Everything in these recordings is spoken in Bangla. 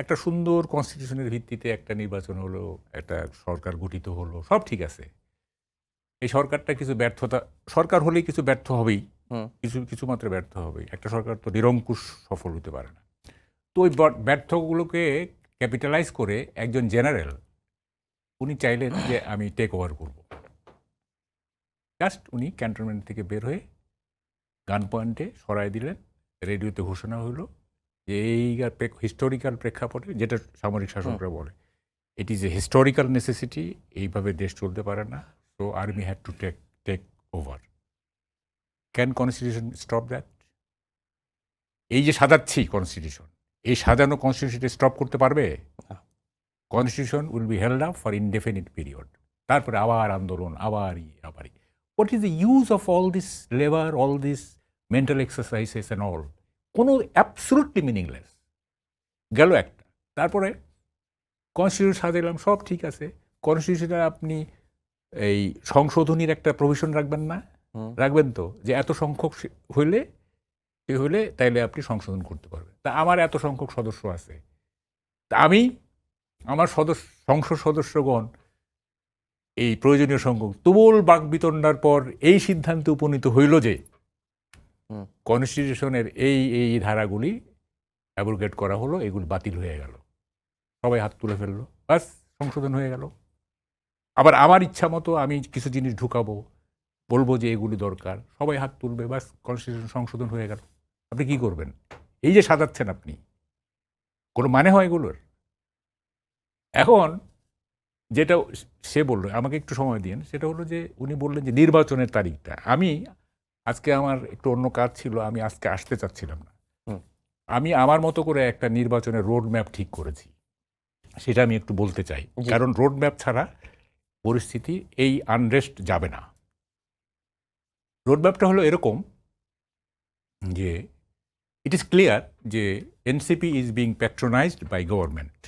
একটা সুন্দর কনস্টিটিউশনের ভিত্তিতে একটা নির্বাচন হলো, একটা সরকার গঠিত হলো, সব ঠিক আছে। এই সরকারটা কিছু ব্যর্থতা, সরকার হলেই কিছু ব্যর্থ হবেই, কিছু মাত্র ব্যর্থ হবেই। একটা সরকার তো নিরঙ্কুশ সফল হতে পারে না। তো ওই ব্যর্থগুলোকে ক্যাপিটালাইজ করে একজন জেনারেল উনি চাইলেন যে আমি টেক ওভার করব। জাস্ট উনি ক্যান্টনমেন্ট থেকে বের হয়ে গান পয়েন্টে সরাই দিলেন, রেডিওতে ঘোষণা হলো যে এই হিস্টোরিক্যাল প্রেক্ষাপটে, যেটা সামরিক শাসকরা বলে, it is a historical necessity, এইভাবে দেশ চলতে পারে না, so army had to take over. Can constitution stop that? এই যে সাজাচ্ছি কনস্টিটিউশন, এই সাজানো কনস্টিটিউশনটা স্টপ করতে পারবে? Constitution will be held up for indefinite period. তারপরে আবার আন্দোলন, আবারই। What is the use of all this labour, all this mental exercises and all? কোনো অ্যাবসলুটলি মিনিংলেস। গেল একটা। তারপরে কনস্টিটিউশন সাজাইলাম, সব ঠিক আছে। কনস্টিটিউশনে আপনি এই সংশোধনীর একটা প্রভিশন রাখবেন না? রাখবেন তো, যে এত সংখ্যক হইলে তাইলে আপনি সংশোধন করতে পারবেন। তা আমার এত সংখ্যক সদস্য আছে, তা আমি আমার সংসদ সদস্যগণ এই প্রয়োজনীয় সংখ্যক তুমুল বাকবিতণ্ডার পর এই সিদ্ধান্তে উপনীত হইল যে কনস্টিটিউশনের এই ধারাগুলি অ্যাব্রোগেট করা হলো, এগুলি বাতিল হয়ে গেল। সবাই হাত তুলে ফেললো, বাস সংশোধন হয়ে গেল। আবার আমার ইচ্ছা মতো আমি কিছু জিনিস ঢুকাবো, বলবো যে এগুলি দরকার, সবাই হাত তুলবে, বাস কনস্টিটিউশন সংশোধন হয়ে গেল। আপনি কি করবেন? এই যে সাজাচ্ছেন আপনি, কোনো মানে হয় এগুলোর? এখন যেটা সে বললো, আমাকে একটু সময় দিন, সেটা হলো যে উনি বললেন যে নির্বাচনের তারিখটা। আমি আজকে আমার একটু অন্য কাজ ছিল, আমি আজকে আসতে চাচ্ছিলাম না। আমি আমার মতো করে একটা নির্বাচনের রোড ম্যাপ ঠিক করেছি, সেটা আমি একটু বলতে চাই। কারণ রোড ম্যাপ ছাড়া পরিস্থিতি এই আনরেস্ট যাবে না। রোড ম্যাপটা হলো এরকম যে ইট ইজ ক্লিয়ার যে NCP is being patronized by government,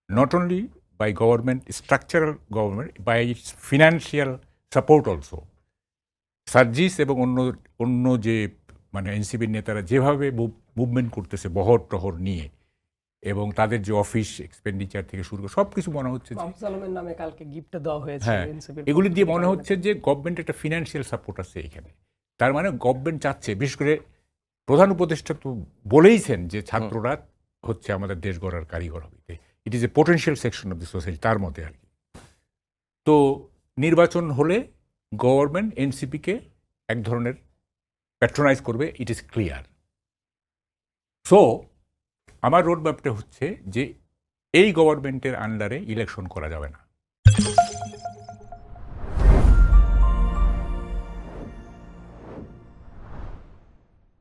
not only by government, structural government, by its financial support also. Sarjis এবং অন্য যে মানে এনসিপির নেতারা যেভাবে মুভমেন্ট করতেছে বহর টহর নিয়ে, এবং তাদের যে অফিস এক্সপেন্ডিচার থেকে শুরু করে সব কিছু মনে হচ্ছে যে নামে কালকে গিফট দেওয়া হয়েছে, এগুলি দিয়ে মনে হচ্ছে যে গভর্নমেন্ট একটা ফিনান্সিয়াল সাপোর্ট আছে এখানে। তার মানে গভর্নমেন্ট চাচ্ছে, বিশেষ করে প্রধান উপদেষ্টা তো বলেইছেন যে ছাত্ররা হচ্ছে আমাদের দেশ গড়ার কারিগর হবে, ইট is A potential section of the society, তার মতে আর কি। তো নির্বাচন হলে গভর্নমেন্ট এনসিপিকে এক ধরনের প্যাট্রোনাইজ করবে, ইট ইজ ক্লিয়ার। সো আমার রোড ম্যাপটা হচ্ছে যে এই গভর্নমেন্টের আন্ডারে ইলেকশন করা যাবে না।